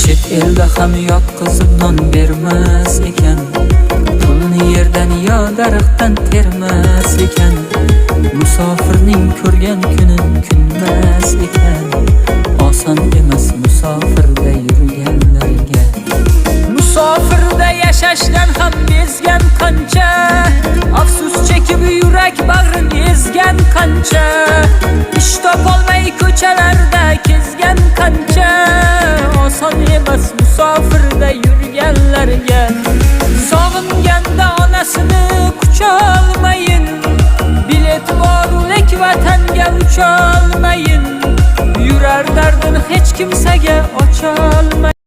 Chet elda ham yotqizib non bermas ekan, pulni yerdan yo daraxtdan termas ekan. Musofirning ko'rgan kunin kunmas ekan, oson emas musofirda yurganlarga. Musofirda yashashdan ham bezgan qancha, afsus chekib yurak bag'rin ezgan qancha. Ish topolmay ko'chalarda kezgan qancha, oson emas musofirda yurganlarga. Sog'inganda onasini qucholmayin, bilet bor lek vatanga ucholmayin. Yurar dardini hech kimsaga ocholmayin.